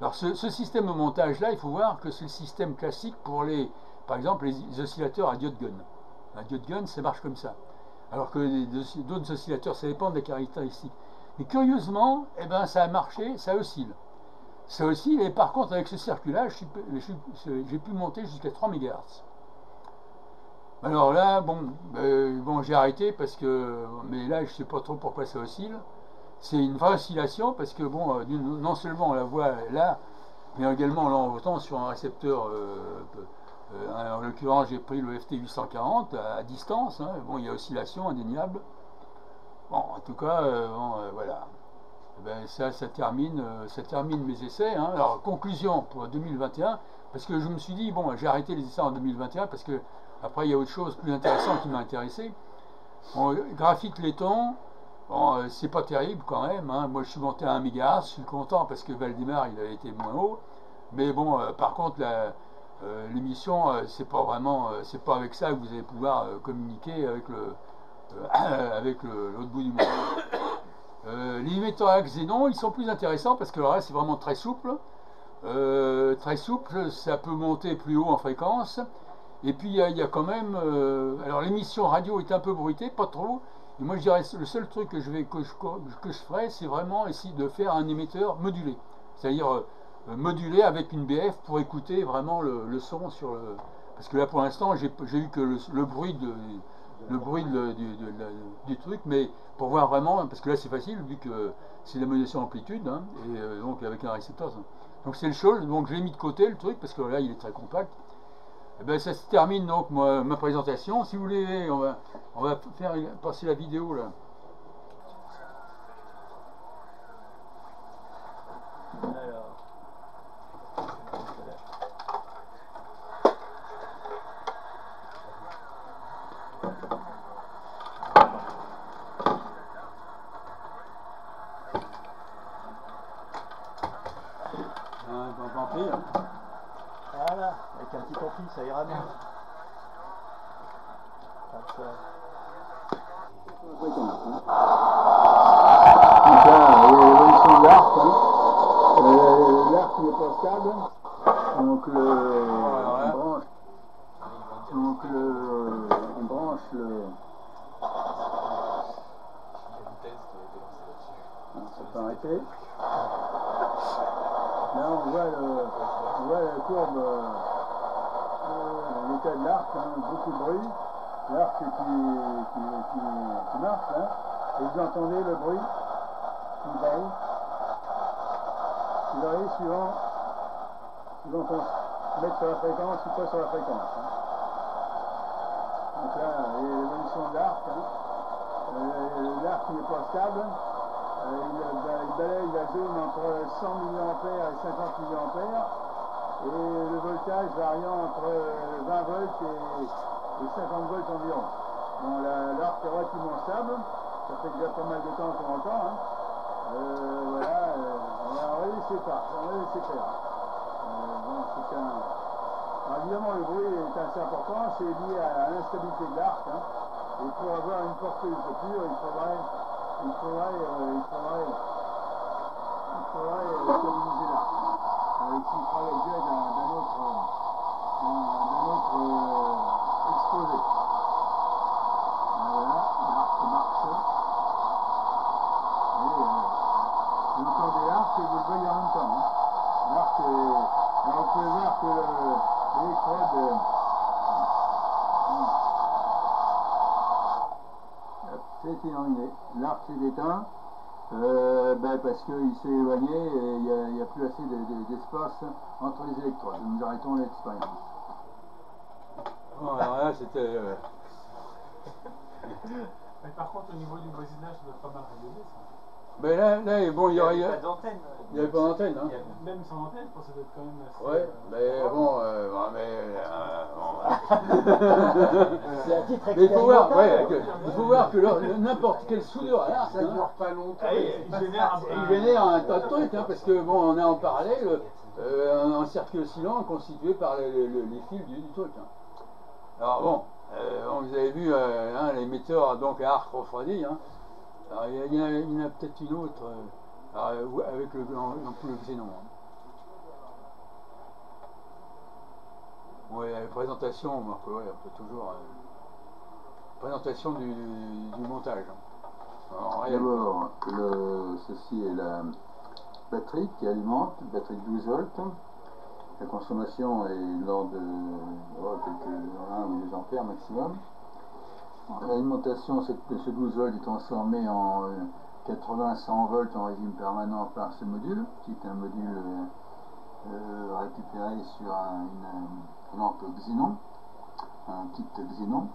Alors, ce système de montage-là, il faut voir que c'est le système classique pour par exemple, les oscillateurs à diode gun. Un diode gun, ça marche comme ça. Alors que d'autres oscillateurs, ça dépend des caractéristiques. Et curieusement, eh ben, ça a marché, ça oscille. Ça oscille, et par contre, avec ce circuit-là, j'ai pu monter jusqu'à 3 MHz. Alors là, bon, j'ai arrêté parce que, mais là, je ne sais pas trop pourquoi ça oscille. C'est une vraie oscillation parce que, bon, non seulement on la voit là, mais également on l'entend sur un récepteur. En l'occurrence, j'ai pris le FT840 à distance. Hein. Bon, il y a oscillation indéniable. Bon, en tout cas, voilà. Et ben, ça termine mes essais. Hein. Alors, conclusion pour 2021, parce que je me suis dit, bon, j'ai arrêté les essais en 2021 parce que après, il y a autre chose plus intéressant qui m'a intéressé. Bon, graphite laiton, bon, c'est pas terrible quand même. Hein. Moi, je suis monté à 1 MHz, je suis content parce que Valdemar, il a été moins haut. Mais bon, par contre, l'émission, c'est pas avec ça que vous allez pouvoir communiquer avec l'autre bout du monde. Les émetteurs à xénon, ils sont plus intéressants parce que là, c'est vraiment très souple. Ça peut monter plus haut en fréquence. Et puis, il y a quand même. Alors, l'émission radio est un peu bruitée, pas trop. Et moi, je dirais le seul truc que je ferais, c'est vraiment essayer de faire un émetteur modulé. C'est-à-dire. Modulé avec une BF pour écouter vraiment le son sur le. Parce que là pour l'instant j'ai eu que le bruit du truc, mais pour voir vraiment, parce que là c'est facile vu que c'est la modulation amplitude, hein, et donc avec un récepteur. Donc c'est le chose, donc je l'ai mis de côté le truc parce que là il est très compact. Et ben ça se termine donc ma présentation. Si vous voulez, on va passer la vidéo là. Voilà, avec un petit ampli, ça ira mieux. Donc là, l'évolution de l'arc, hein. L'arc n'est pas stable, donc on branche ça peut arrêter. Là on voit On voit la courbe, l'état de l'arc, hein, beaucoup de bruit. L'arc qui marche, hein, et vous entendez le bruit qui varie suivant qu'on se mette sur la fréquence ou pas sur la fréquence. Hein. Donc là, l'évolution de l'arc, hein. L'arc n'est pas stable, il balaye la zone entre 100 mA et 50 mA, et le voltage variant entre 20 volts et 50 volts environ. Bon, l'arc est relativement stable, ça fait déjà pas mal de temps qu'on entend. Hein. Voilà, on va laisser faire. Bon, alors, évidemment, le bruit est assez important, c'est lié à l'instabilité de l'arc. Hein. Et pour avoir une portée de coupure, il faudrait stabiliser l'arc. Ici, il prend l'objet d'un autre exposé. Voilà, l'arc marche. Et vous entendez l'arc et vous le voyez en même temps. Hein. L'arc alors vous pouvez voir que l'électrode c'est terminé. L'arc s'est éteint parce qu'il s'est éloigné et il n'y a plus assez d'espace entre les électrodes. Nous arrêtons l'expérience. Bon, alors là, c'était... Mais par contre, au niveau du voisinage, ça doit pas mal rayonner, ça. Mais là, bon, il y avait pas d'antenne. Il n'y avait pas d'antenne, hein. Même sans antenne, je pense que ça doit être quand même assez... Ouais, mais bon, C'est à titre mais il faut voir, expérimental. que n'importe quel soudeur à l'arc, Ça dure pas longtemps. Ah, il génère un tas de trucs, hein, parce que bon, on est en parallèle un circuit oscillant constitué par les fils du truc. Hein. Alors bon, vous avez vu l'émetteur donc à arc refroidi. Hein. Alors, il y en a peut-être une autre avec l'ampoule xénon. Hein. Oui, la présentation, Marc, ouais, on peut toujours. Présentation du montage. Hein. D'abord, ceci est la batterie qui alimente, une batterie de 12 volts. La consommation est l'ordre de quelques 1 ou 2 ampères maximum. L'alimentation de ce 12 volts est transformée en 80-100 volts en régime permanent par ce module, qui est un module récupéré sur une lampe Xénon, un kit Xénon.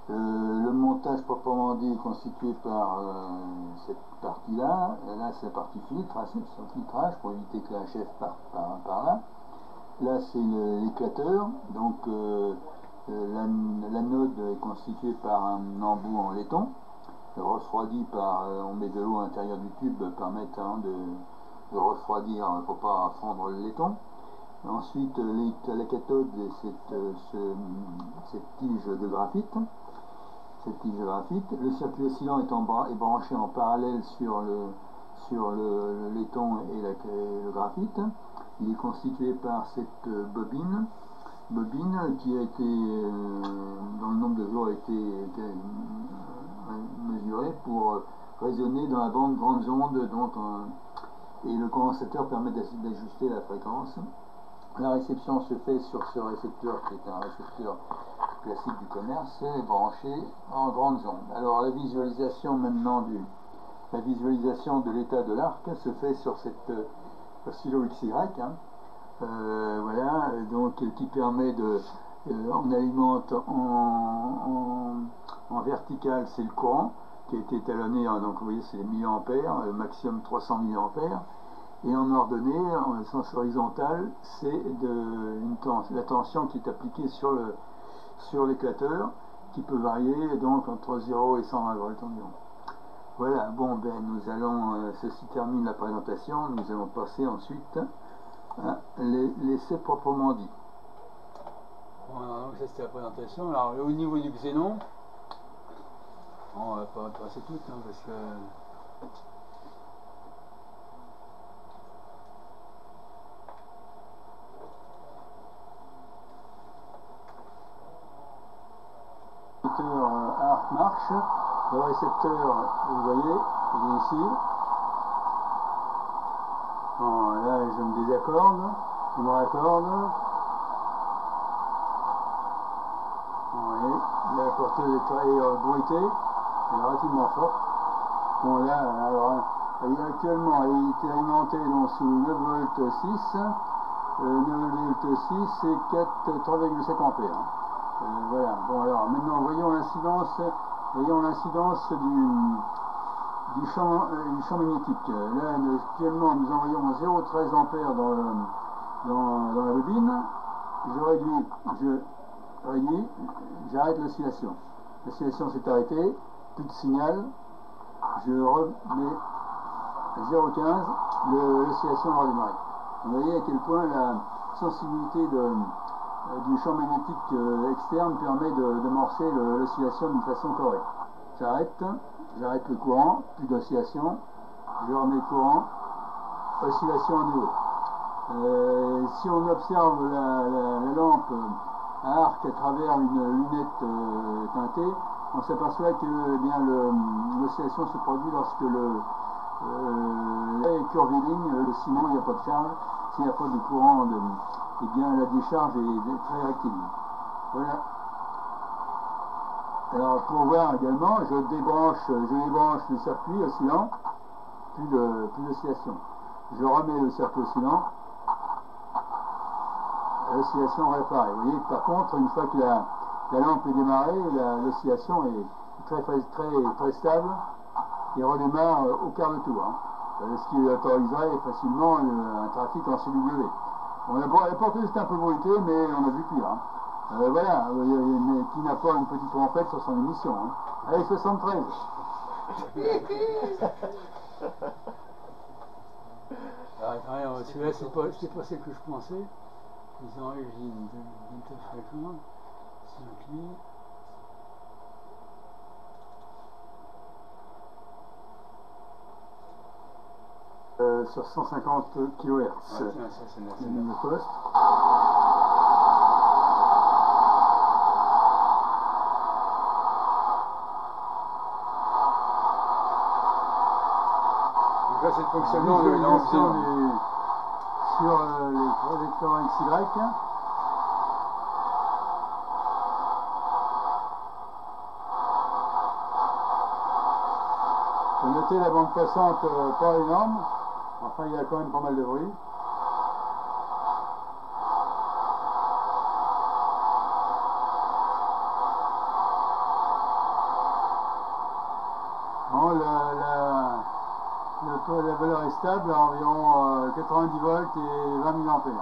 Le montage proprement dit est constitué par cette partie-là. Là, c'est la partie filtrage, pour éviter que la HF parte par là. Là, c'est l'éclateur. Donc, l'anode est constituée par un embout en laiton, refroidi on met de l'eau à l'intérieur du tube permettant de refroidir pour ne pas fondre le laiton. Ensuite, la cathode est cette tige de graphite. Le circuit oscillant est branché en parallèle sur le laiton et le graphite. Il est constitué par cette bobine qui a été, dont le nombre de jours a été mesuré pour résonner dans la bande grandes ondes, et le condensateur permet d'ajuster la fréquence. La réception se fait sur ce récepteur qui est un récepteur classique du commerce, et branché en grandes ondes. Alors la visualisation maintenant de l'état de l'arc se fait sur cet oscillo XY, hein. Voilà, donc qui permet on alimente en vertical, c'est le courant qui a été étalonné, hein, donc vous voyez c'est les milliampères, maximum 300 milliampères, et en ordonnée, en sens horizontal, c'est la tension qui est appliquée sur l'éclateur, qui peut varier donc entre 0 et 120 volts environ. Voilà, bon nous allons, ceci termine la présentation, nous allons passer ensuite à l'essai proprement dit. Voilà, donc ça c'était la présentation. Alors au niveau du xénon, on va pas passer toutes, hein, parce que... Le récepteur arc marche, le récepteur, vous voyez, il est ici. Bon, là je me désaccorde, Je me raccorde. Oui, la porteuse est très bruitée, elle est relativement forte. Bon là, alors, actuellement elle est alimentée donc, sous 9 volts 6. 9 volts 6 et 3,7 ampères. Voilà, bon alors maintenant voyons l'incidence du champ magnétique. Là actuellement nous envoyons 0,13 ampères dans la bobine. Je réduis, j'arrête l'oscillation. L'oscillation s'est arrêtée, plus de signal. Je remets à 0,15, l'oscillation va redémarrer. Vous voyez à quel point la sensibilité du champ magnétique externe permet d'amorcer l'oscillation d'une façon correcte. J'arrête le courant, plus d'oscillation, je remets le courant, oscillation à nouveau. Si on observe la lampe à arc à travers une lunette teintée, on s'aperçoit que l'oscillation se produit lorsque le curviligne, le ciment, il n'y a pas de charge. S'il n'y a pas de courant, eh bien la décharge est très rectiligne. Voilà. Alors pour voir également, je débranche le circuit oscillant, plus d'oscillation. Je remets le circuit oscillant, l'oscillation réparait. Vous voyez, par contre, une fois que la lampe est démarrée, l'oscillation est très stable et redémarre au quart de tour. Ce qui autoriserait facilement un trafic en CW. Bon, la porteuse est un peu bruitée, mais on a vu pire. Voilà, mais qui n'a pas une petite trompette sur son émission. Allez, 73. Celui-là, c'est pas celle que je pensais. Les origines de fréquence, circuit. Sur 150 kHz. Tiens, ça, c'est le poste. Donc là, c'est le fonctionnement de sur les projecteurs XY. Notez la bande passante pas énorme, enfin il y a quand même pas mal de bruit. Bon, la valeur est stable à environ 90 volts et 20 000 ampères.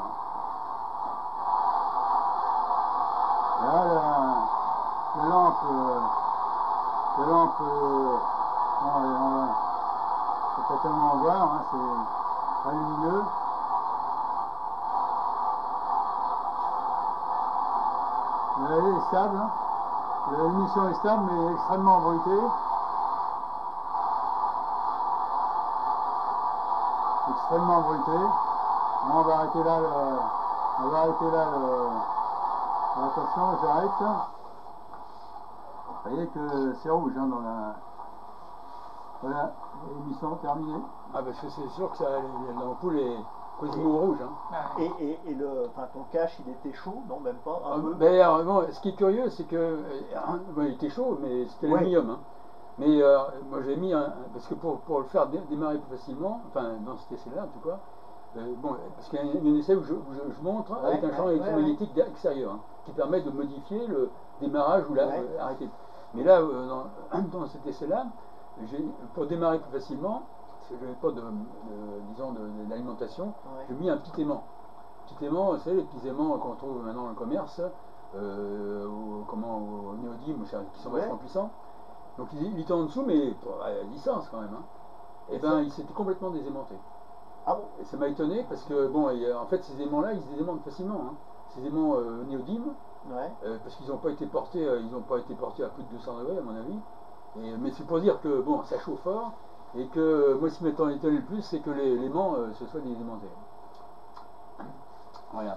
Là, la lampe on ne peut pas tellement voir, c'est pas lumineux. Elle est stable, l'émission est stable mais extrêmement bruitée. Extrêmement bruitée. On va arrêter là attention, j'arrête. Vous voyez que c'est rouge dans la... Voilà, l'émission terminée. Ah ben c'est sûr que l'ampoule est quasiment rouge. Et ton cache, il était chaud? Non, même pas. Bon, ce qui est curieux, c'est que il était chaud, mais c'était l'aluminium. Mais moi j'ai mis parce que pour le faire démarrer plus facilement, enfin dans cet essai-là en tout cas, bon, parce qu'il y a un essai où je montre avec un champ électromagnétique extérieur qui permet de modifier le démarrage ou l'arrêter. Mais là, dans cet essai-là, pour démarrer plus facilement, parce que je n'avais pas d'alimentation, j'ai mis un petit aimant. Petit aimant, c'est les petits aimants qu'on trouve maintenant dans le commerce, au néodyme, qui sont vachement puissants. Donc il était en dessous, mais à distance quand même. Et ben il s'était complètement désaimanté. Ah bon? Et ça m'a étonné parce que bon, en fait ces aimants-là, ils se désaimantent facilement. Ces aimants néodymes, parce qu'ils n'ont pas été portés, à plus de 200 degrés à mon avis. Mais c'est pour dire que bon, ça chauffe fort et que moi ce qui m'étonne le plus, c'est que l'aimant se soit désaimanté. Voilà.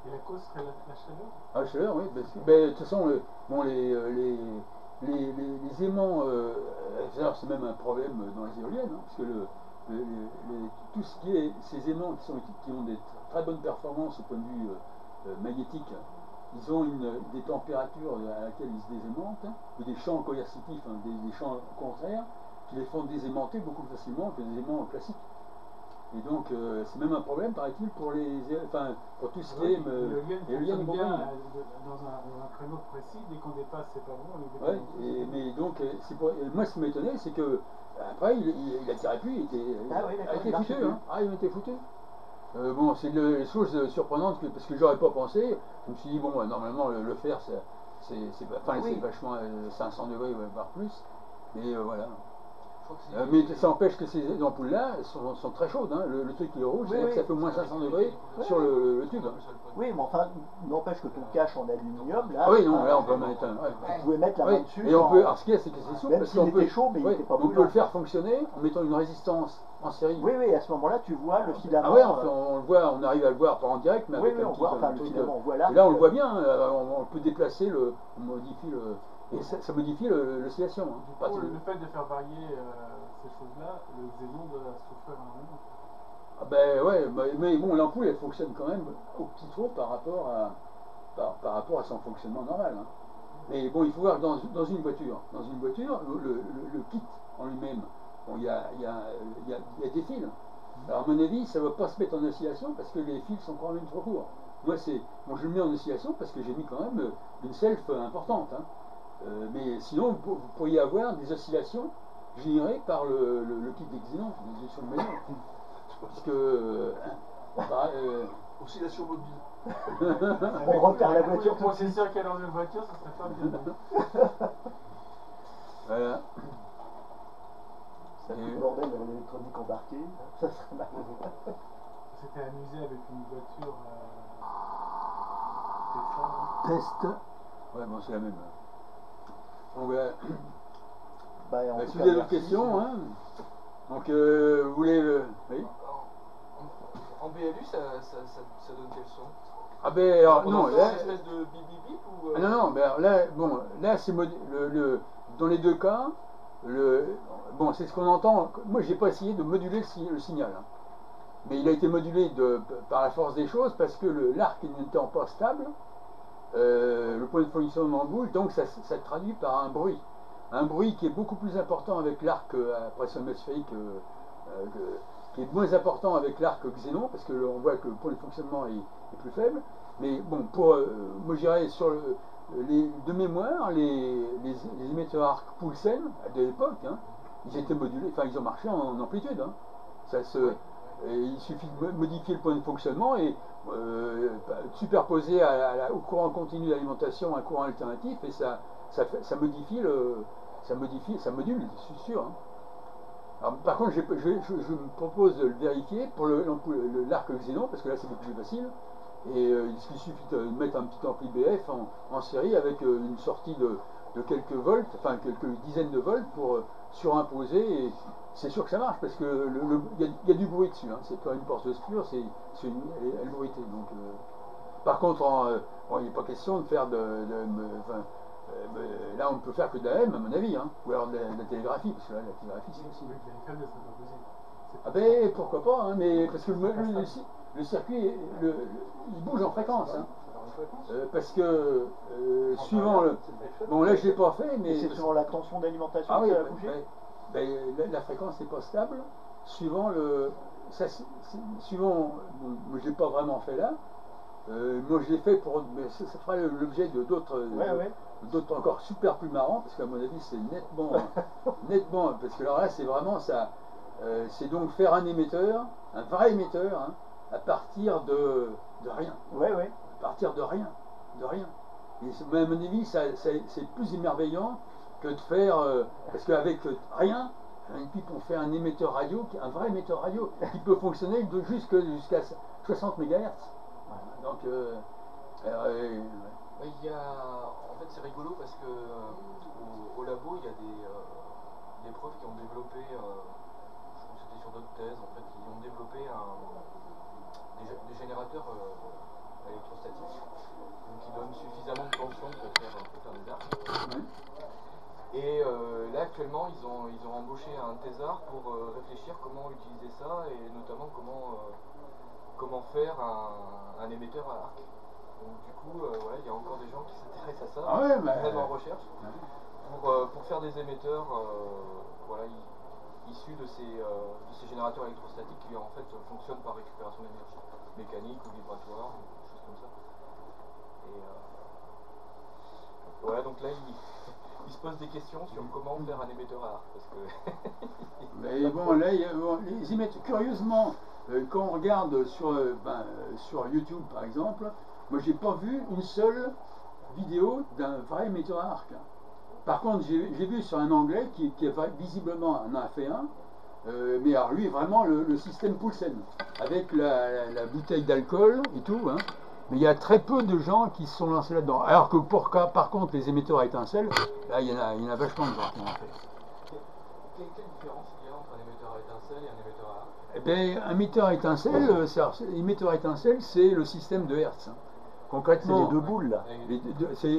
Et la cause serait la chaleur? La chaleur, oui. De toute façon, les aimants, c'est même un problème dans les éoliennes, parce que tout ce qui est ces aimants qui ont des très bonnes performances au point de vue magnétique, ils ont des températures à laquelle ils se désaimantent, hein, ou des champs coercitifs, hein, des champs contraires, qui les font désaimanter beaucoup plus facilement que des aimants classiques. Et donc, c'est même un problème, paraît-il, pour pour tout ce qui est l'éolienne fonctionne bien dans un créneau précis. Dès qu'on dépasse, c'est pas bon. Mais donc, moi, ce qui m'étonnait, c'est que après, il attirait plus, il était foutu. Hein. Ah, il était foutu. Bon, c'est une chose surprenante parce que j'aurais pas pensé. Je me suis dit, bon, normalement, le fer, c'est vachement 500 degrés, voire plus. Mais voilà. Mais ça empêche que ces ampoules-là sont très chaudes. Hein. Le truc qui est rouge, c'est-à-dire que ça fait au moins 500 degrés sur le tube. Hein. Oui, mais enfin, n'empêche que ton cache en aluminium, là. Ah oui, non, là on peut mettre un. Tu pouvais mettre la main dessus. Et on peut. Alors ce qu'il y a, c'est que c'est souple. Même parce s'il qu'on était chaud, mais il n'était pas on peut le faire fonctionner en mettant une résistance en série. Oui, oui, à ce moment-là, tu vois le filament. Ah ouais, on le voit, on arrive à le voir pas en direct, mais avec oui, un on petit, voit, truc, le filament, on voit là. Et là, on le voit bien. On peut déplacer on modifie et ça modifie l'oscillation. Hein. Le fait de faire varier ces choses-là, le xénon doit souffrir énormément. Ah ben ouais, mais bon, l'ampoule elle fonctionne quand même au petit trou par rapport à son fonctionnement normal. Hein. Mais bon, il faut voir que dans une voiture, le kit en lui-même, bon, il y a des fils. Alors à mon avis, ça ne va pas se mettre en oscillation parce que les fils sont quand même trop courts. Moi, je le mets en oscillation parce que j'ai mis quand même une self importante. Hein. Mais sinon, vous pourriez avoir des oscillations générées par le kit d'excédent, sur le mélange. Parce que. Oscillation mobile. On repère la voiture tout de suite. C'est sûr qu'elle est dans une voiture, ça serait pas bien. Voilà. Ça fout le bordel de l'électronique embarquée, ça serait mal. C'était amusé avec une voiture. Test. Ouais, bon, c'est la même. Donc, si vous avez d'autres questions, hein. Donc, vous voulez. Oui. En BLU, ça donne quel son? Ah ben alors non, là. Une espèce de bip bip bip ou Ah non, ben alors là, bon, là c'est dans les deux cas, bon, c'est ce qu'on entend. Moi, j'ai pas essayé de moduler le signal, hein. Mais il a été modulé par la force des choses parce que l'arc n'étant pas stable, le point de fonctionnement bouge, donc ça traduit par un bruit qui est beaucoup plus important avec l'arc à pression atmosphérique, qui est moins important avec l'arc xénon, parce que on voit que le point de fonctionnement est plus faible. Mais bon, moi je dirais sur de mémoire, les émetteurs arc Poulsen de l'époque, hein, ils étaient modulés, enfin ils ont marché en amplitude. Hein. Il suffit de modifier le point de fonctionnement et superposer au courant continu d'alimentation un courant alternatif, et ça module, je suis sûr. Hein. Alors, par contre, je me propose de le vérifier pour l'arc xénon, parce que là c'est beaucoup plus facile. Et il suffit de mettre un petit ampli BF en série avec une sortie de quelques volts, enfin quelques dizaines de volts pour surimposer, et c'est sûr que ça marche parce que il y a du bruit dessus, hein. C'est pas une porte obscure, elle est bruitée. Donc, par contre, bon, il n'est pas question de faire là on ne peut faire que de la M à mon avis, hein. Ou alors de la télégraphie, parce que là la télégraphie c'est possible. Ah ben pourquoi pas, hein, mais parce que le circuit il bouge en fréquence, hein. Parce que suivant bon là je l'ai pas fait, mais c'est suivant la tension d'alimentation que ça va bouger. La fréquence n'est pas stable suivant suivant, moi je l'ai pas vraiment fait là. Moi je l'ai fait mais ça fera l'objet de d'autres encore super plus marrants, parce qu'à mon avis c'est nettement, parce que alors là c'est vraiment ça, c'est donc faire un émetteur, un vrai émetteur, hein, à partir de rien. À partir de rien. Et à mon avis c'est plus émerveillant que de faire, parce qu'avec rien, et puis on fait un émetteur radio, un vrai émetteur radio, qui peut fonctionner jusqu'à 60 MHz. Donc, il y a, en fait, c'est rigolo parce que au labo, il y a des profs qui ont développé, je crois que c'était sur d'autres thèses, en fait, ils ont développé des générateurs électrostatiques, donc qui donnent suffisamment de tension pour faire des arcs. Et là, actuellement, ils ont ils ont embauché un thésard pour réfléchir comment utiliser ça et notamment comment faire un émetteur à arc. Donc du coup, voilà, il y a encore des gens qui s'intéressent à ça, Ah ouais, qui sont en recherche, pour faire des émetteurs voilà, issus de ces générateurs électrostatiques qui en fait fonctionnent par récupération d'énergie mécanique ou vibratoire, ou des choses comme ça. Et voilà, donc là il se pose des questions sur comment faire un émetteur à arc. Parce que Mais bon, là, les émetteurs, curieusement, quand on regarde sur YouTube par exemple, moi j'ai pas vu une seule vidéo d'un vrai émetteur à arc. Par contre, j'ai vu sur un anglais qui visiblement en a fait un, mais alors lui vraiment le système Poulsen, avec la bouteille d'alcool et tout, hein. Mais il y a très peu de gens qui se sont lancés là-dedans. Alors que par contre, les émetteurs à étincelles, là il y en a vachement de gens qui en ont fait. quelle différence il y a entre un émetteur à étincelles et un émetteur à arc? Eh bien, un émetteur à étincelles, l'émetteur à étincelles, c'est le système de Hertz. Hein. C'est Concrètement, les deux boules là.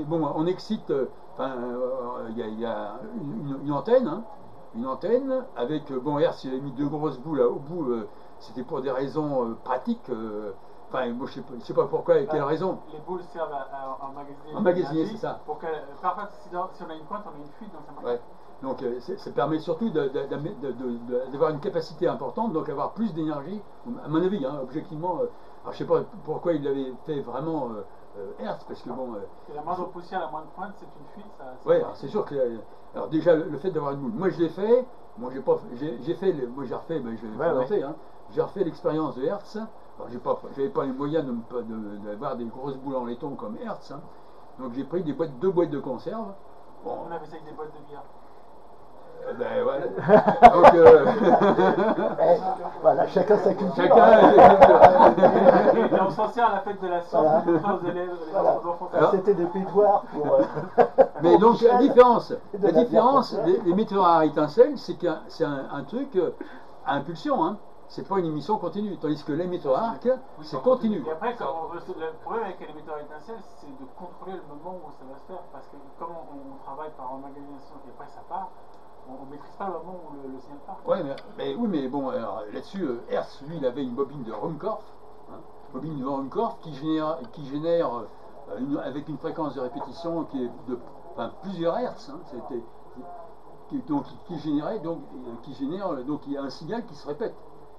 bon, on excite, il y a une antenne, hein, une antenne avec, bon, Hertz, il a mis deux grosses boules là, au bout, c'était pour des raisons pratiques. Enfin, moi, je sais pas pourquoi et quelle raison. Les boules servent à emmagasiner. Emmagasiner, c'est ça. Pour que, parfois, si on a une pointe, on a une fuite, donc ça marche. Ouais. Donc ça permet surtout d'avoir une capacité importante, donc avoir plus d'énergie, à mon avis, hein, objectivement. Alors je sais pas pourquoi il l'avait fait vraiment Hertz, parce que bon... Et la moindre poussière, la moindre pointe, c'est une fuite. Oui, c'est sûr que... alors déjà, le fait d'avoir une boule, moi je l'ai fait, moi j'ai pas, moi j'ai refait, mais je vais présenter, hein, j'ai refait l'expérience de Hertz. Alors j'avais pas les moyens d'avoir des grosses boules en laiton comme Hertz, hein, donc j'ai pris deux boîtes de conserve. Bon, on avait ça avec des boîtes de bière. Ben voilà. Donc, Voilà, chacun sa culture. Et on s'en sert à la fête de la science pour montrer aux élèves, aux enfants. C'était des pétoires pour. mais donc la différence, les metteurs à étincelles, c'est que c'est un truc à impulsion, hein. C'est pas une émission continue, tandis que l'émetteur à arc, c'est continu. Et après, le problème avec l'émetteur à étincelles, c'est de contrôler le moment où ça va se faire, parce que comme on travaille par emmagasination et après ça part, on ne maîtrise pas le moment où le signal part. Ouais, oui, mais bon, là-dessus, Hertz, lui, il avait une bobine de Ruhmkorff, hein, bobine de Ruhmkorff qui génère avec une fréquence de répétition qui est de plusieurs Hertz, hein, qui génère donc il y a un signal qui se répète.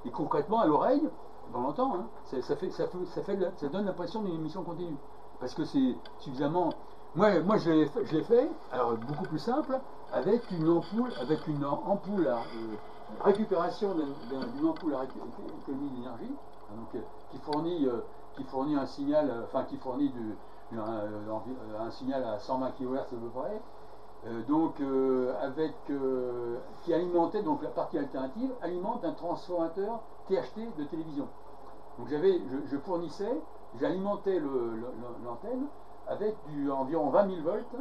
Et concrètement, à l'oreille, on l'entend, hein, ça donne l'impression d'une émission continue. Parce que c'est suffisamment. Moi je l'ai fait, alors beaucoup plus simple, avec une ampoule à récupération d'une ampoule à économie d'énergie, donc qui fournit un signal, qui fournit un signal à 120 kHz à peu près. Qui alimentait, donc la partie alternative alimente un transformateur THT de télévision. Donc je fournissais, j'alimentais l'antenne avec environ 20 000 volts,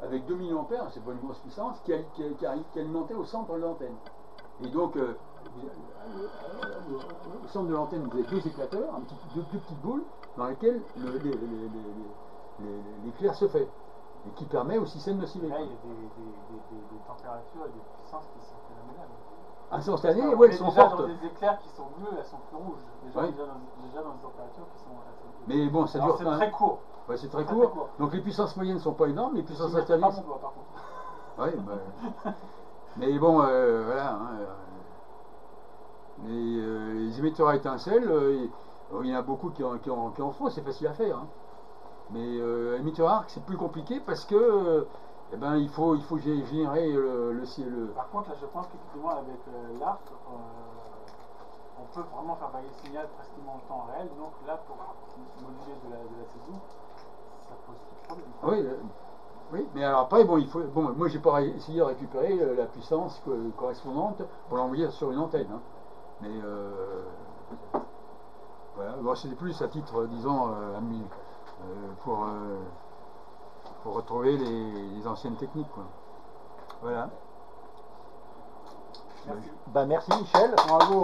avec 2 mA, c'est pas une grosse puissance, qui alimentait au centre de l'antenne. Et donc, au centre de l'antenne, vous avez deux éclateurs, deux petites boules, dans lesquelles l'éclair se fait. Et qui permet au système de osciller. Là, il y a des températures et des puissances qui sont phénoménales. Instantanées, oui, elles sont fortes. Dans des éclairs qui sont bleus, elles sont plus rouges. Déjà dans des températures qui sont assez. Mais bon, ça dure. C'est très court. Ouais, c'est très court. Donc les puissances moyennes ne sont pas énormes, les puissances instantanées. Pas mon doigt, par contre. Oui, mais bon, voilà. Hein, les émetteurs à étincelles, il y en a beaucoup qui en font, c'est facile à faire. Hein. Mais l'émetteur à arc, c'est plus compliqué parce que il faut générer le ciel. Par contre, là, je pense qu'effectivement, avec l'arc, on peut vraiment faire varier le signal pratiquement en temps réel. Donc là, pour moduler de la saison, ça pose tout problème. Oui, mais alors après, moi j'ai pas essayé de récupérer la puissance correspondante pour l'envoyer sur une antenne. Hein. Mais voilà, bon, c'était plus à titre, disons, pour retrouver les anciennes techniques, quoi. Voilà. Merci Michel. Bravo.